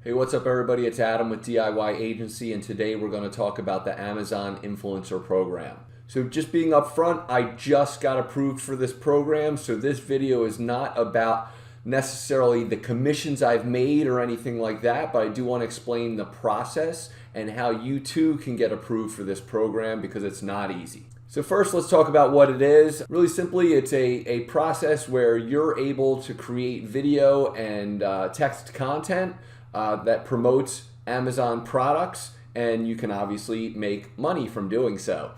Hey, what's up everybody? It's Adam with DIY Agency, and today we're going to talk about the Amazon Influencer Program. So just being upfront, I just got approved for this program, so this video is not about necessarily the commissions I've made or anything like that, but I do want to explain the process and how you too can get approved for this program because it's not easy. So first, let's talk about what it is. Really simply, it's a process where you're able to create video and text content that promotes Amazon products, and you can obviously make money from doing so.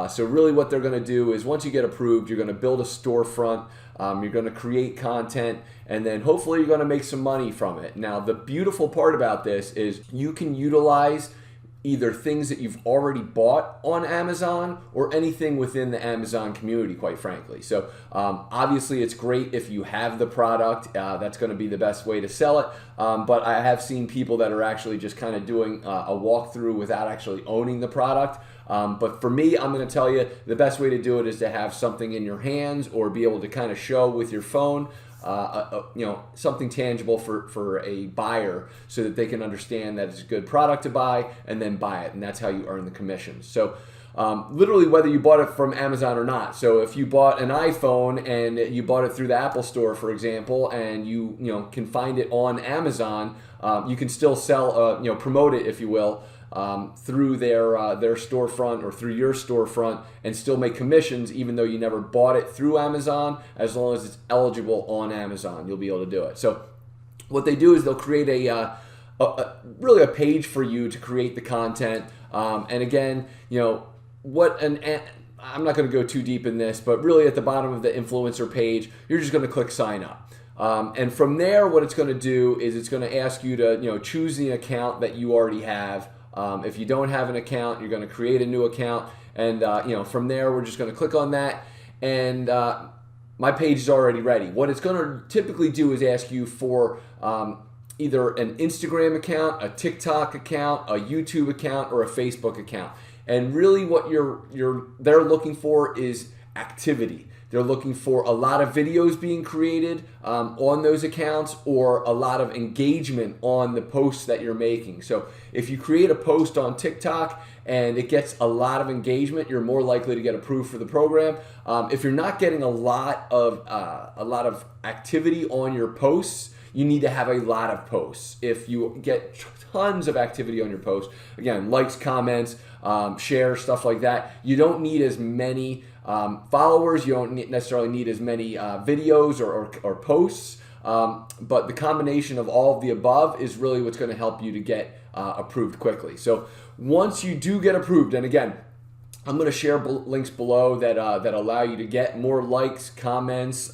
So really what they're going to do is once you get approved, you're going to build a storefront, you're going to create content, and then hopefully you're going to make some money from it. Now, the beautiful part about this is you can utilize either things that you've already bought on Amazon or anything within the Amazon community, quite frankly. So obviously it's great if you have the product, that's gonna be the best way to sell it. But I have seen people that are actually just kind of doing a walkthrough without actually owning the product. But for me, I'm gonna tell you the best way to do it is to have something in your hands or be able to kind of show with your phone something tangible for a buyer so that they can understand that it's a good product to buy and then buy it, and that's how you earn the commissions. So literally whether you bought it from Amazon or not. So if you bought an iPhone and you bought it through the Apple Store, for example, and you can find it on Amazon, you can still sell, promote it, if you will, through their storefront or through your storefront and still make commissions even though you never bought it through Amazon. As long as it's eligible on Amazon, you'll be able to do it. So what they do is they'll create really a page for you to create the content. And again, I'm not going to go too deep in this, but really at the bottom of the influencer page, you're just going to click sign up. And from there, what it's going to do is it's going to ask you to choose the account that you already have. If you don't have an account, you're going to create a new account, and from there we're just going to click on that, and my page is already ready. What it's going to typically do is ask you for either an Instagram account, a TikTok account, a YouTube account, or a Facebook account. And really what they're looking for is activity. They're looking for a lot of videos being created on those accounts or a lot of engagement on the posts that you're making. So if you create a post on TikTok and it gets a lot of engagement, you're more likely to get approved for the program. If you're not getting a lot of activity on your posts, you need to have a lot of posts. If you get tons of activity on your posts, again, likes, comments, shares, stuff like that, you don't need as many followers, you don't necessarily need as many videos or posts, but the combination of all of the above is really what's going to help you to get approved quickly. So once you do get approved, and again, I'm going to share links below that allow you to get more likes, comments,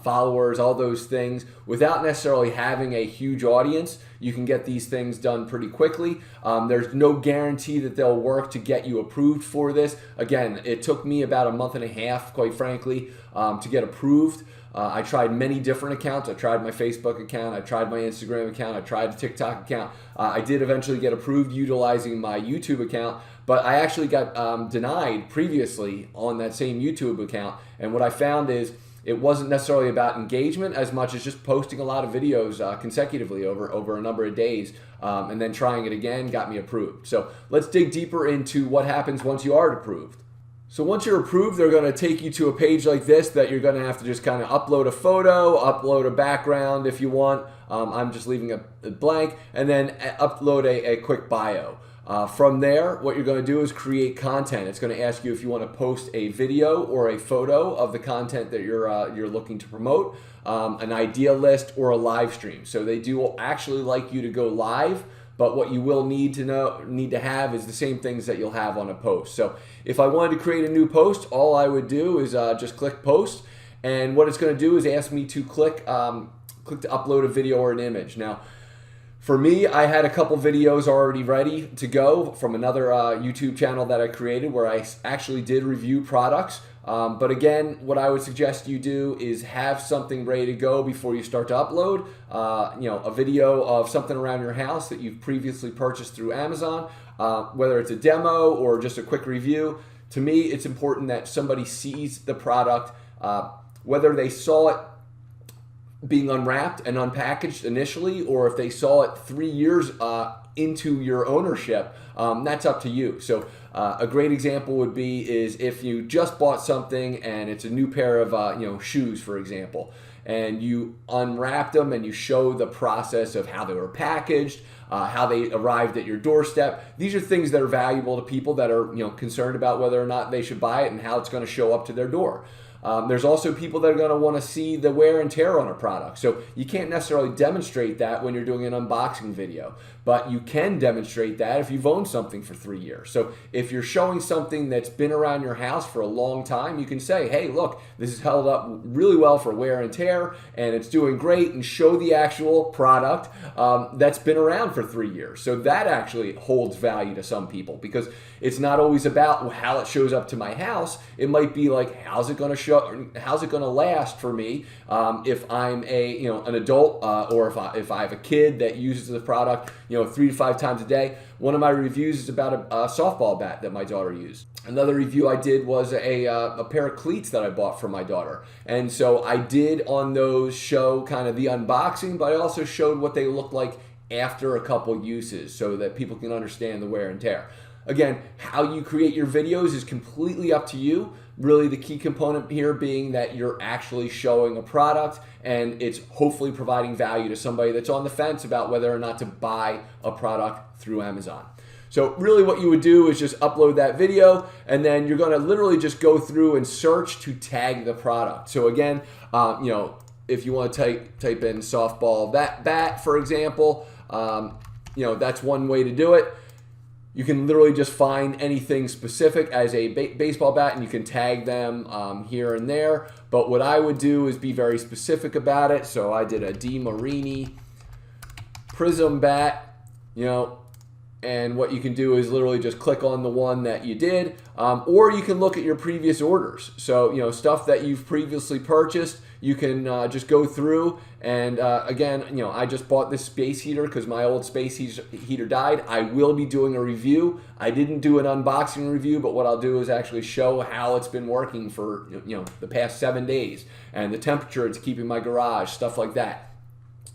followers, all those things without necessarily having a huge audience. You can get these things done pretty quickly. There's no guarantee that they'll work to get you approved for this. Again, it took me about a month and a half, quite frankly, to get approved. I tried many different accounts. I tried my Facebook account, I tried my Instagram account, I tried the TikTok account. I did eventually get approved utilizing my YouTube account, but I actually got denied previously on that same YouTube account. And what I found is it wasn't necessarily about engagement as much as just posting a lot of videos consecutively over a number of days, and then trying it again got me approved. So let's dig deeper into what happens once you are approved. So once you're approved, they're going to take you to a page like this that you're going to have to just kind of upload a photo, upload a background if you want. I'm just leaving it blank, and then upload a quick bio. From there, what you're going to do is create content. It's going to ask you if you want to post a video or a photo of the content that you're looking to promote, an idea list, or a live stream. So they do actually like you to go live, but what you will need to have is the same things that you'll have on a post. So if I wanted to create a new post, all I would do is just click post, and what it's going to do is ask me to click to upload a video or an image. Now, for me, I had a couple videos already ready to go from another YouTube channel that I created where I actually did review products. But again, what I would suggest you do is have something ready to go before you start to upload. A video of something around your house that you've previously purchased through Amazon, whether it's a demo or just a quick review. To me, it's important that somebody sees the product, whether they saw it being unwrapped and unpackaged initially, or if they saw it 3 years into your ownership, that's up to you. So a great example would be is if you just bought something and it's a new pair of shoes, for example, and you unwrapped them and you show the process of how they were packaged, how they arrived at your doorstep. These are things that are valuable to people that are concerned about whether or not they should buy it and how it's going to show up to their door. There's also people that are going to want to see the wear and tear on a product. So you can't necessarily demonstrate that when you're doing an unboxing video, but you can demonstrate that if you've owned something for 3 years. So if you're showing something that's been around your house for a long time, you can say, hey, look, this is held up really well for wear and tear, and it's doing great, and show the actual product that's been around for 3 years. So that actually holds value to some people, because it's not always about how it shows up to my house. It might be like, how's it going to last for me if I'm an adult, or if I have a kid that uses the product 3 to 5 times a day. One of my reviews is about a softball bat that my daughter used. Another review I did was a pair of cleats that I bought for my daughter. And so I did on those show kind of the unboxing, but I also showed what they look like after a couple uses so that people can understand the wear and tear. Again, how you create your videos is completely up to you. Really, the key component here being that you're actually showing a product, and it's hopefully providing value to somebody that's on the fence about whether or not to buy a product through Amazon. So really what you would do is just upload that video, and then you're going to literally just go through and search to tag the product. So again, if you want to type in softball bat, for example, that's one way to do it. You can literally just find anything specific as a baseball bat, and you can tag them here and there. But what I would do is be very specific about it. So I did a DeMarini Prism bat, and what you can do is literally just click on the one that you did, or you can look at your previous orders. So, stuff that you've previously purchased, you can just go through and again, I just bought this space heater because my old space heater died. I will be doing a review. I didn't do an unboxing review, but what I'll do is actually show how it's been working for the past 7 days, and the temperature it's keeping my garage, stuff like that.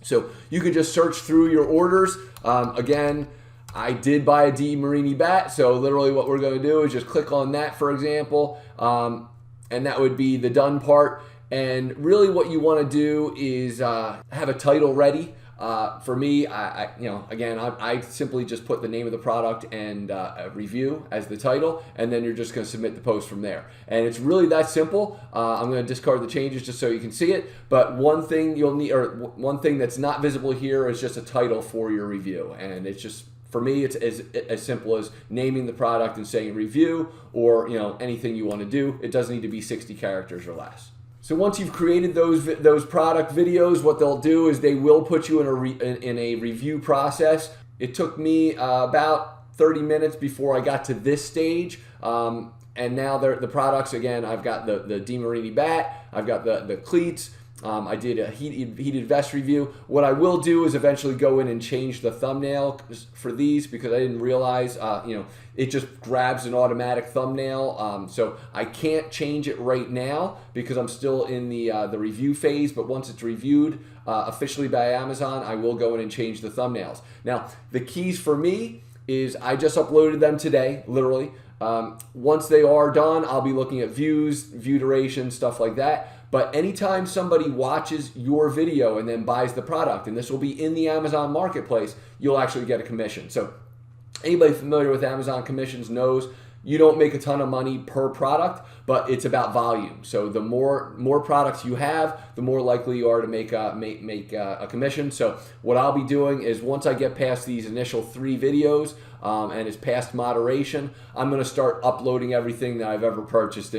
So you can just search through your orders. Again, I did buy a DeMarini bat, so literally what we're going to do is just click on that, for example, and that would be the done part. And really what you want to do is have a title ready. For me, I simply just put the name of the product and a review as the title, and then you're just going to submit the post from there. And it's really that simple. I'm going to discard the changes just so you can see it. But one thing you'll need, or one thing that's not visible here, is just a title for your review. And it's just, for me, it's as simple as naming the product and saying review, or anything you want to do. It doesn't need to be 60 characters or less. So once you've created those product videos, what they'll do is they will put you in a review process. It took me about 30 minutes before I got to this stage. And now the products, again, I've got the DeMarini bat, I've got the cleats, I did a heated vest review. What I will do is eventually go in and change the thumbnail for these, because I didn't realize, it just grabs an automatic thumbnail. So I can't change it right now because I'm still in the review phase. But once it's reviewed officially by Amazon, I will go in and change the thumbnails. Now, the keys for me is I just uploaded them today, literally. Once they are done, I'll be looking at views, view duration, stuff like that. But anytime somebody watches your video and then buys the product, and this will be in the Amazon Marketplace, you'll actually get a commission. So anybody familiar with Amazon commissions knows you don't make a ton of money per product, but it's about volume. So the more products you have, the more likely you are to make a commission. So what I'll be doing is, once I get past these initial 3 videos and it's past moderation, I'm going to start uploading everything that I've ever purchased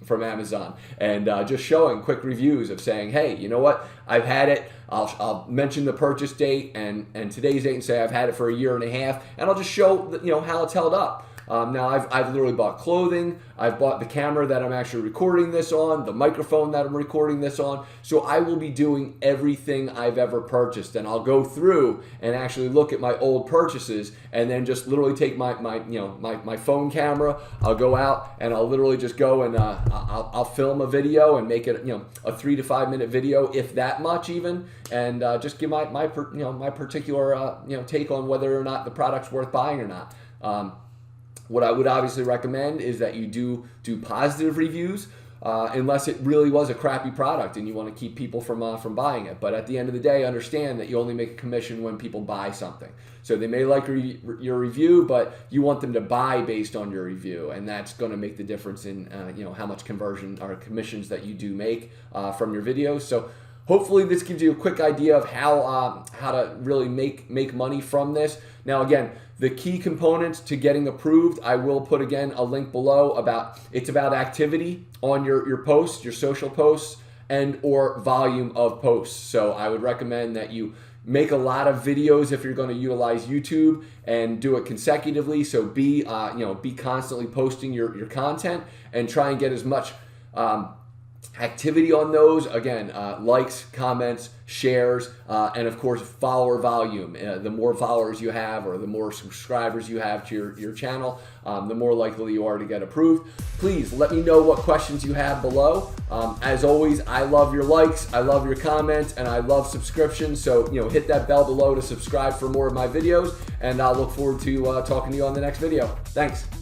from Amazon, and just showing quick reviews of saying, hey, you know what, I've had it. I'll mention the purchase date and today's date and say I've had it for 1.5 years, and I'll just show how it's held up. Now I've literally bought clothing, I've bought the camera that I'm actually recording this on, the microphone that I'm recording this on, so I will be doing everything I've ever purchased, and I'll go through and actually look at my old purchases and then just literally take my phone camera, I'll go out and I'll literally just go and I'll film a video and make it a 3 to 5 minute video, if that much even, and just give my particular take on whether or not the product's worth buying or not. What I would obviously recommend is that you do positive reviews, unless it really was a crappy product and you want to keep people from buying it. But at the end of the day, understand that you only make a commission when people buy something. So they may like your review, but you want them to buy based on your review, and that's going to make the difference in how much conversion or commissions that you do make from your videos. So hopefully this gives you a quick idea of how to really make money from this. Now again, the key components to getting approved, I will put again a link below about activity on your posts, your social posts, and or volume of posts. So I would recommend that you make a lot of videos if you're going to utilize YouTube, and do it consecutively. So be constantly posting your content and try and get as much activity on those. Again, likes, comments, shares, and of course follower volume. The more followers you have, or the more subscribers you have to your channel, the more likely you are to get approved. Please let me know what questions you have below. As always, I love your likes, I love your comments, and I love subscriptions. So hit that bell below to subscribe for more of my videos, and I'll look forward to talking to you on the next video. Thanks.